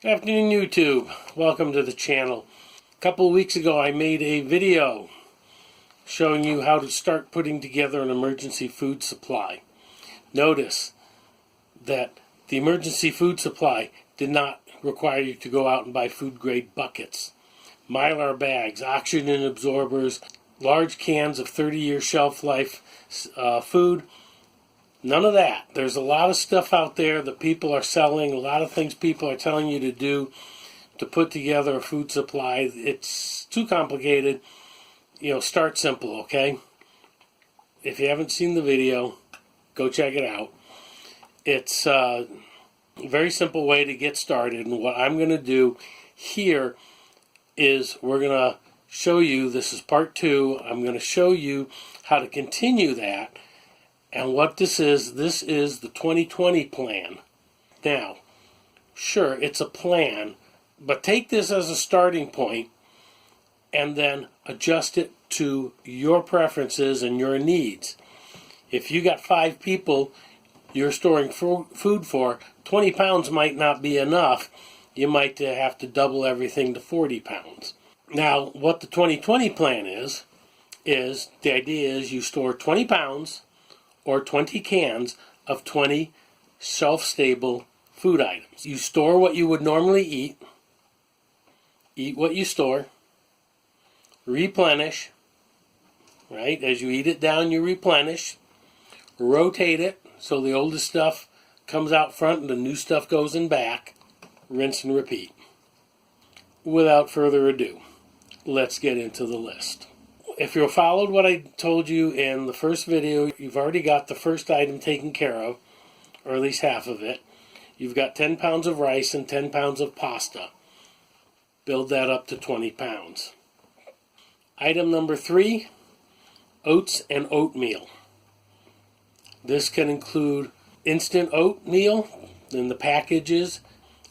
Good afternoon, YouTube. Welcome to the channel. A couple of weeks ago I made a video showing you how to start putting together an emergency food supply. Notice that the emergency food supply did not require you to go out and buy food grade buckets, Mylar bags, oxygen absorbers, large cans of 30-year shelf life food. None of that. There's a lot of stuff out there that people are selling, a lot of things people are telling you to do to put together a food supply. It's too complicated. Start simple, okay? If you haven't seen the video, go check it out. It's a very simple way to get started, and what I'm going to do here is we're going to show you, this is part 2, I'm going to show you how to continue that. And what this is the 2020 plan. Now, sure, it's a plan, but take this as a starting point and then adjust it to your preferences and your needs. If you got 5 people you're storing food for, 20 pounds might not be enough. You might have to double everything to 40 pounds. Now, what the 2020 plan is the idea is you store 20 pounds or 20 cans of 20 shelf-stable food items. You store what you would normally eat what you store, replenish, right? As you eat it down, you replenish, rotate it so the oldest stuff comes out front and the new stuff goes in back, rinse and repeat. Without further ado, let's get into the list. If you followed what I told you in the first video, you've already got the first item taken care of, or at least half of it. You've got 10 pounds of rice and 10 pounds of pasta. Build that up to 20 pounds. Item number 3, oats and oatmeal. This can include instant oatmeal in the packages,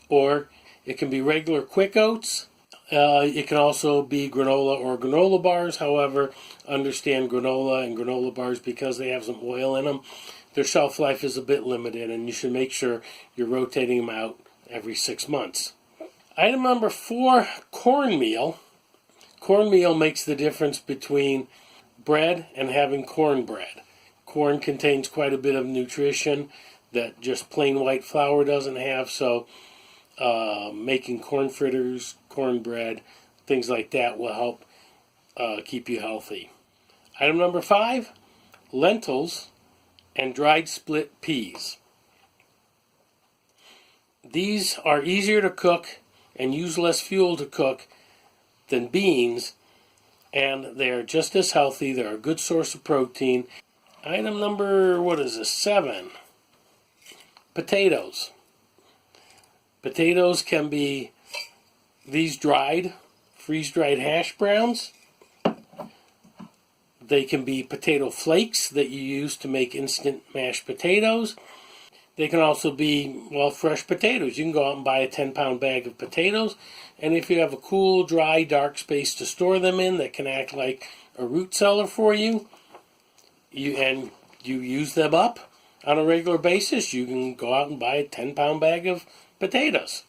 or it can be regular quick oats. It can also be granola or granola bars. However, understand granola and granola bars, because they have some oil in them, their shelf life is a bit limited, and you should make sure you're rotating them out every 6 months. Item number 4, cornmeal. Cornmeal makes the difference between bread and having cornbread. Corn contains quite a bit of nutrition that just plain white flour doesn't have, so making corn fritters, cornbread, things like that will help keep you healthy. Item number 5, lentils and dried split peas. These are easier to cook and use less fuel to cook than beans, and they're just as healthy. They're a good source of protein. Item number, 7, potatoes. Potatoes can be these dried, freeze-dried hash browns. They can be potato flakes that you use to make instant mashed potatoes. They can also be, fresh potatoes. You can go out and buy a 10-pound bag of potatoes, and if you have a cool, dry, dark space to store them in that can act like a root cellar for you, you use them up on a regular basis, you can go out and buy a 10-pound bag of potatoes.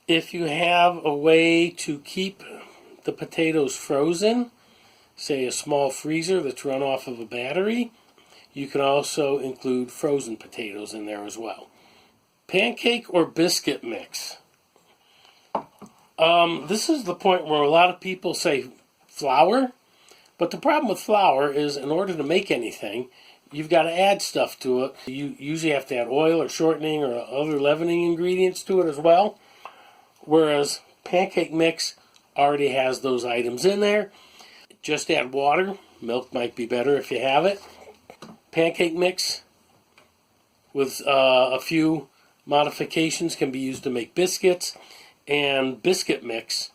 If you have a way to keep the potatoes frozen, say a small freezer that's run off of a battery, you can also include frozen potatoes in there as well. Pancake or biscuit mix. This is the point where a lot of people say flour, but the problem with flour is in order to make anything, you've got to add stuff to it. You usually have to add oil or shortening or other leavening ingredients to it as well. Whereas pancake mix already has those items in there. Just add water. Milk might be better if you have it. Pancake mix with a few modifications can be used to make biscuits. And biscuit mix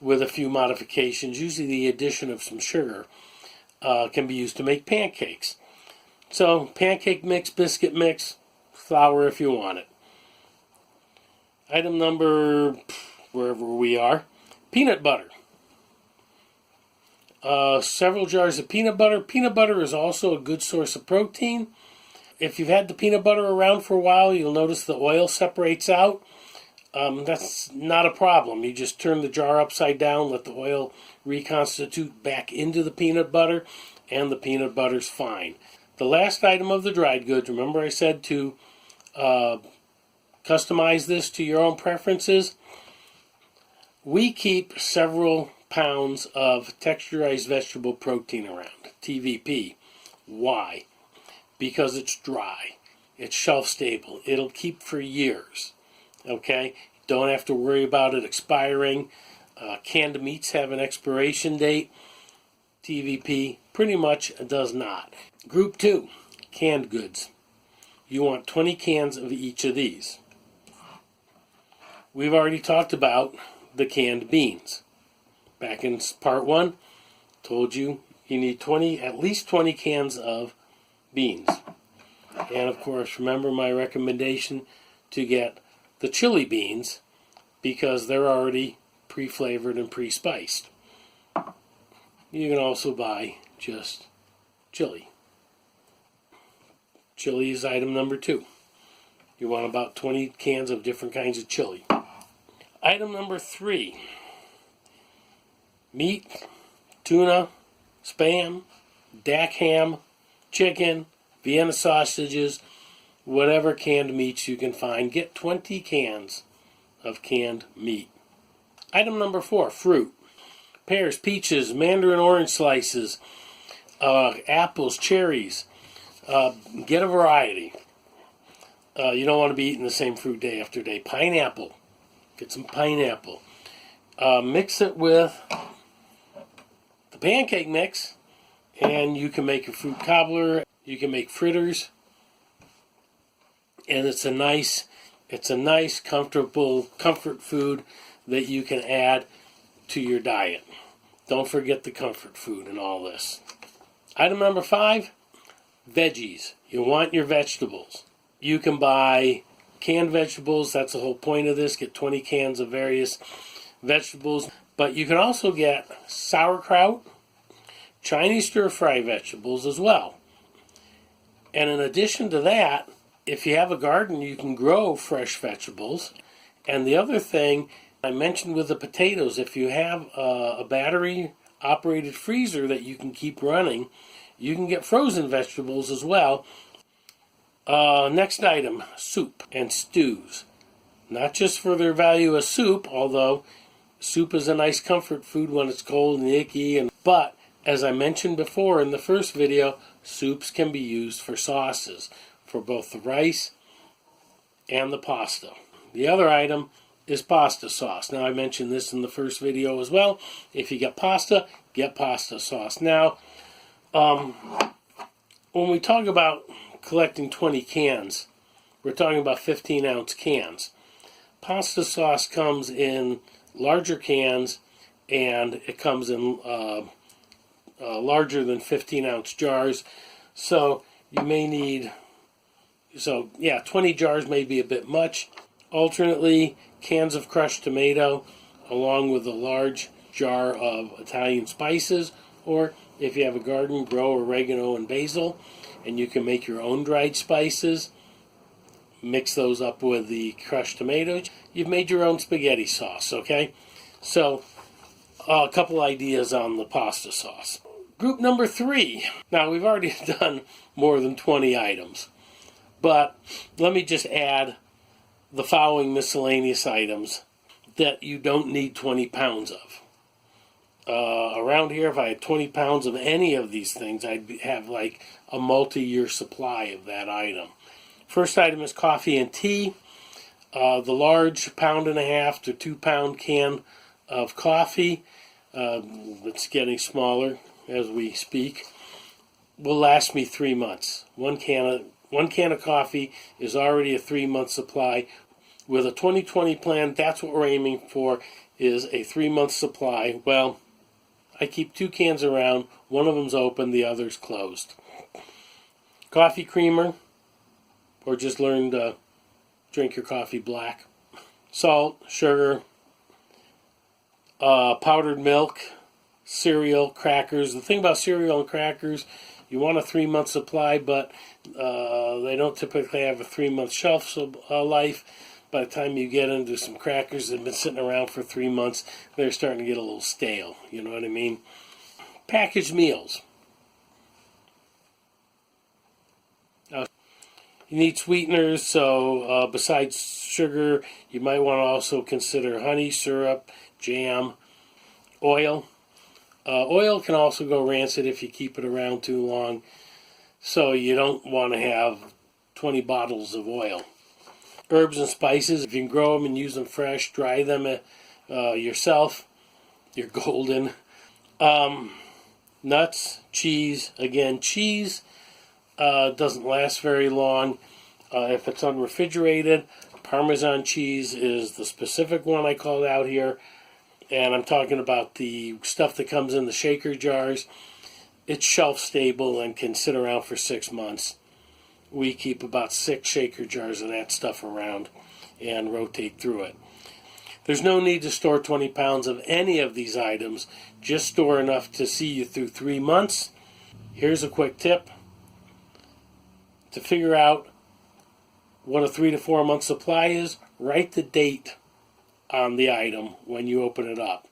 with a few modifications, usually the addition of some sugar, can be used to make pancakes. So pancake mix, biscuit mix, flour if you want it. Item number, wherever we are, peanut butter. Several jars of peanut butter. Peanut butter is also a good source of protein. If you've had the peanut butter around for a while, you'll notice the oil separates out. that's not a problem. You just turn the jar upside down, let the oil reconstitute back into the peanut butter, and the peanut butter's fine. The last item of the dried goods, remember I said to customize this to your own preferences. We keep several pounds of texturized vegetable protein around, TVP. Why? Because it's dry. It's shelf stable. It'll keep for years. Okay? Don't have to worry about it expiring. Canned meats have an expiration date. TVP pretty much does not. Group 2, canned goods. You want 20 cans of each of these. We've already talked about the canned beans. Back in part 1, told you you need at least 20 cans of beans. And of course, remember my recommendation to get the chili beans because they're already pre-flavored and pre-spiced. You can also buy just chili. Chili is item number 2. You want about 20 cans of different kinds of chili. Item number 3. Meat, tuna, Spam, Dak ham, chicken, Vienna sausages, whatever canned meats you can find. Get 20 cans of canned meat. Item number 4, fruit. Pears, peaches, mandarin orange slices, apples, cherries. Get a variety. You don't want to be eating the same fruit day after day. Pineapple. Get some pineapple. Mix it with the pancake mix, and you can make a fruit cobbler. You can make fritters, and it's a nice, comfortable comfort food that you can add to your diet. Don't forget the comfort food in all this. Item number 5, veggies. You want your vegetables. You can buy canned vegetables. That's the whole point of this. Get 20 cans of various vegetables. But you can also get sauerkraut, Chinese stir-fry vegetables as well. And in addition to that, if you have a garden, you can grow fresh vegetables. And the other thing I mentioned with the potatoes, if you have a battery-operated freezer that you can keep running, you can get frozen vegetables as well. Next item, soup and stews. Not just for their value as soup, although soup is a nice comfort food when it's cold and icky. But, as I mentioned before in the first video, soups can be used for sauces, for both the rice and the pasta. The other item is pasta sauce. Now, I mentioned this in the first video as well. If you get pasta sauce. Now, when we talk about collecting 20 cans, we're talking about 15-ounce cans. Pasta sauce comes in larger cans, and it comes in larger than 15-ounce jars. So you may need, 20 jars may be a bit much. Alternately, cans of crushed tomato along with a large jar of Italian spices, or if you have a garden, grow oregano and basil, and you can make your own dried spices. Mix those up with the crushed tomatoes. You've made your own spaghetti sauce, okay? So, a couple ideas on the pasta sauce. Group number 3. Now, we've already done more than 20 items, but let me just add the following miscellaneous items that you don't need 20 pounds of. Around here, if I had 20 pounds of any of these things, I'd have like a multi-year supply of that item. First item is coffee and tea. The large 1.5 to 2 pound can of coffee, it's getting smaller as we speak, will last me 3 months. One can of coffee is already a 3-month supply. With a 2020 plan, that's what we're aiming for, is a 3-month supply. Well, I keep 2 cans around. One of them's open, the other's closed. Coffee creamer, or just learn to drink your coffee black. Salt, sugar, powdered milk, cereal, crackers. The thing about cereal and crackers, you want a 3-month supply, but they don't typically have a 3-month shelf life. by the time you get into some crackers that have been sitting around for 3 months, they're starting to get a little stale. You know what I mean? Packaged meals. You need sweeteners, so besides sugar, you might want to also consider honey, syrup, jam, oil. Oil can also go rancid if you keep it around too long, so you don't want to have 20 bottles of oil. Herbs and spices, if you can grow them and use them fresh, dry them yourself, you're golden. Nuts, cheese. Again, cheese doesn't last very long if it's unrefrigerated. Parmesan cheese is the specific one I called out here, and I'm talking about the stuff that comes in the shaker jars. It's shelf stable and can sit around for 6 months. We keep about 6 shaker jars of that stuff around and rotate through it. There's no need to store 20 pounds of any of these items. Just store enough to see you through 3 months. Here's a quick tip. To figure out what a 3 to 4 month supply is, write the date on the item when you open it up.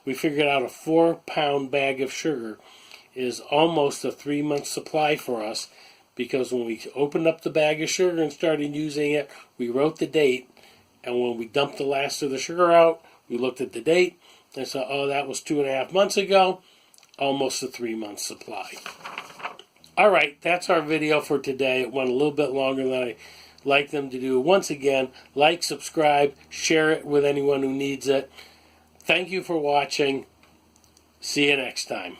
We figured out a 4-pound bag of sugar is almost a 3 month supply for us, because when we opened up the bag of sugar and started using it, we wrote the date, and when we dumped the last of the sugar out, we looked at the date and said, oh, that was 2.5 months ago, almost a 3 month supply. Alright, that's our video for today. It went a little bit longer than I like them to do. Once again, like, subscribe, share it with anyone who needs it. Thank you for watching. See you next time.